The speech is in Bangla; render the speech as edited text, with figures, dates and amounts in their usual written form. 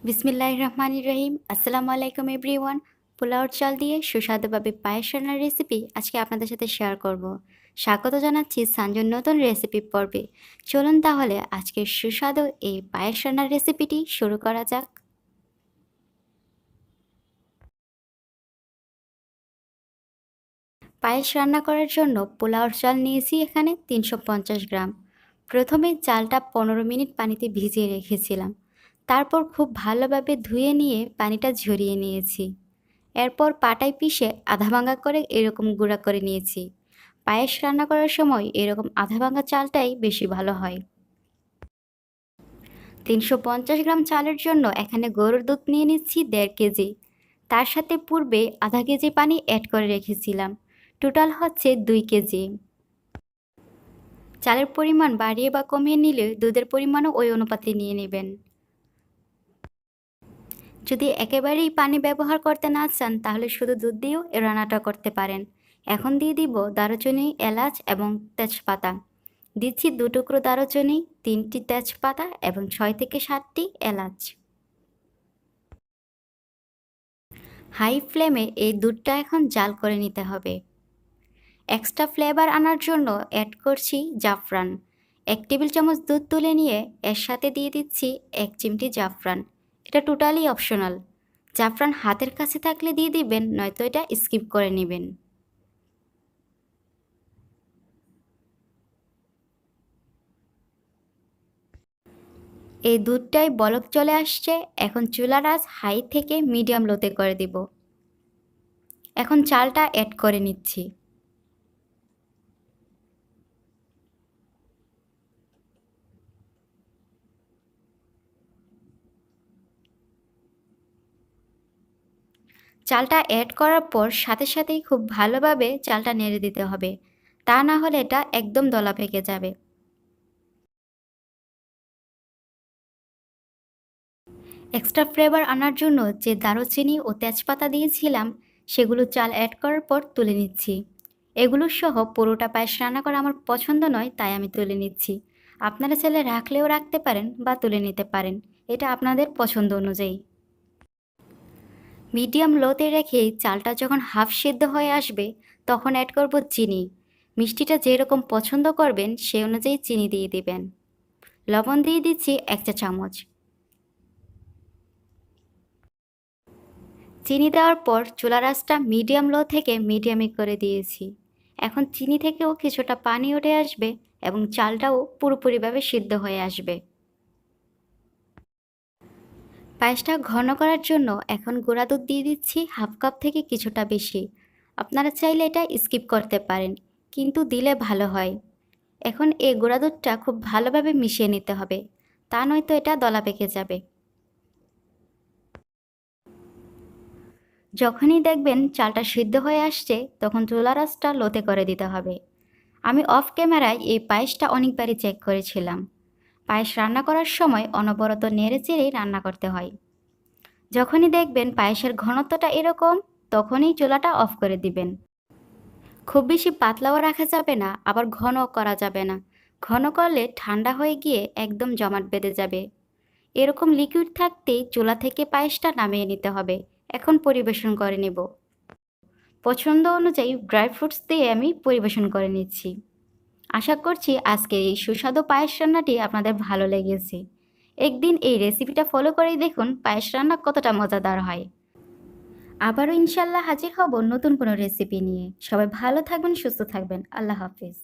বিসমিল্লাহির রহমানির রহিম। আসসালামু আলাইকুম এভরিওয়ান। পোলাওর চাল দিয়ে সুস্বাদুভাবে পায়েস রান্নার রেসিপি আজকে আপনাদের সাথে শেয়ার করব। স্বাগত জানাচ্ছি সানজুর নতুন রেসিপি পর্বে। চলুন তাহলে আজকের সুস্বাদু এই পায়েস রান্নার রেসিপিটি শুরু করা যাক। পায়েস রান্না করার জন্য পোলাওর চাল নিয়েছি এখানে 350 গ্রাম। প্রথমে চালটা 15 মিনিট পানিতে ভিজিয়ে রেখেছিলাম। তারপর খুব ভালোভাবে ধুয়ে নিয়ে পানিটা ঝরিয়ে নিয়েছি। এরপর পাটায় পিষে আধা ভাঙা করে এরকম গুঁড়া করে নিয়েছি। পায়েস রান্না করার সময় এরকম আধা ভাঙা চালটাই বেশি ভালো হয়। 350 গ্রাম চালের জন্য এখানে গরুর দুধ নিয়ে নিচ্ছি 1.5 কেজি। তার সাথে পূর্বে আধা কেজি পানি অ্যাড করে রেখেছিলাম। টোটাল হচ্ছে 2 কেজি। চালের পরিমাণ বাড়িয়ে বা কমিয়ে নিলে দুধের পরিমাণও ওই অনুপাতে নিয়ে নেবেন। যদি একেবারেই পানি ব্যবহার করতে না চান তাহলে শুধু দুধ দিয়েও এই রান্নাটা করতে পারেন। এখন দিয়ে দিব দারুচিনি, এলাচ এবং তেজপাতা। দিচ্ছি 2 টুকরো দারুচিনি, 3টি তেজপাতা এবং 6 থেকে 7টি এলাচ। হাই ফ্লেমে এই দুধটা এখন জাল করে নিতে হবে। এক্সট্রা ফ্লেভার আনার জন্য অ্যাড করছি জাফরান। 1 টেবিল চামচ দুধ তুলে নিয়ে এর সাথে দিয়ে দিচ্ছি 1 চিমটি জাফরান। এটা টোটালি অপশনাল। জাফরান হাতের কাছে থাকলে দিয়ে দিবেন, নয়তো এটা স্কিপ করে নেবেন। এই দুধটাই বলক চলে আসছে। এখন চুলার আঁচ হাই থেকে মিডিয়াম লোতে করে দিব। এখন চালটা অ্যাড করে নিচ্ছি। চালটা অ্যাড করার পর সাথে সাথেই খুব ভালোভাবে চালটা নেড়ে দিতে হবে, তা না হলে এটা একদম দলা পেকে যাবে। এক্সট্রা ফ্লেভার আনার জন্য যে দারুচিনি ও তেজপাতা দিয়েছিলাম সেগুলো চাল অ্যাড করার পর তুলে নিচ্ছি। এগুলো সহ পুরোটা পায়েস রান্না করা আমার পছন্দ নয়, তাই আমি তুলে নিচ্ছি। আপনারা চাইলে রাখলেও রাখতে পারেন বা তুলে নিতে পারেন, এটা আপনাদের পছন্দ অনুযায়ী। মিডিয়াম লোতে রেখে চালটা যখন হাফ সিদ্ধ হয়ে আসবে তখন অ্যাড করব চিনি। মিষ্টিটা যেরকম পছন্দ করবেন সেই অনুযায়ী চিনি দিয়ে দিবেন। লবণ দিয়ে দিচ্ছি 1 চা চামচ। চিনি দেওয়ার পর চুলার আঁচটা মিডিয়াম লো থেকে মিডিয়ামে করে দিয়েছি। এখন চিনি থেকেও কিছুটা পানি উঠে আসবে এবং চালটাও পুরোপুরিভাবে সিদ্ধ হয়ে আসবে। পায়েসটা ঘন করার জন্য এখন গুঁড়া দুধ দিয়ে দিচ্ছি হাফ কাপ থেকে কিছুটা বেশি। আপনারা চাইলে এটা স্কিপ করতে পারেন, কিন্তু দিলে ভালো হয়। এখন এই গুঁড়া দুধটা খুব ভালোভাবে মিশিয়ে নিতে হবে, তা নয়তো এটা দলা পেকে যাবে। যখনই দেখবেন চালটা সিদ্ধ হয়ে আসছে তখন চুলার আঁচটা লোতে করে দিতে হবে। আমি অফ ক্যামেরায় এই পায়েসটা অনেকবারই চেক করেছিলাম। পায়েস রান্না করার সময় অনবরত নেড়ে চেড়েই রান্না করতে হয়। যখনই দেখবেন পায়েসের ঘনত্বটা এরকম, তখনই চুলাটা অফ করে দিবেন। খুব বেশি পাতলাও রাখা যাবে না, আবার ঘনও করা যাবে না। ঘন করলে ঠান্ডা হয়ে গিয়ে একদম জমাট বেঁধে যাবে। এরকম লিকুইড থাকতেই চুলা থেকে পায়েসটা নামিয়ে নিতে হবে। এখন পরিবেশন করে নেব। পছন্দ অনুযায়ী ড্রাই ফ্রুটস দিয়ে আমি পরিবেশন করে নিচ্ছি। আশা করছি আজকের এই সুস্বাদু পায়েস রান্নাটি আপনাদের ভালো লেগেছে। একদিন এই রেসিপিটা ফলো করেই দেখুন পায়েস রান্না কতটা মজাদার হয়। আবারও ইনশাল্লাহ হাজির হব নতুন কোনো রেসিপি নিয়ে। সবাই ভালো থাকবেন, সুস্থ থাকবেন। আল্লাহ হাফিজ।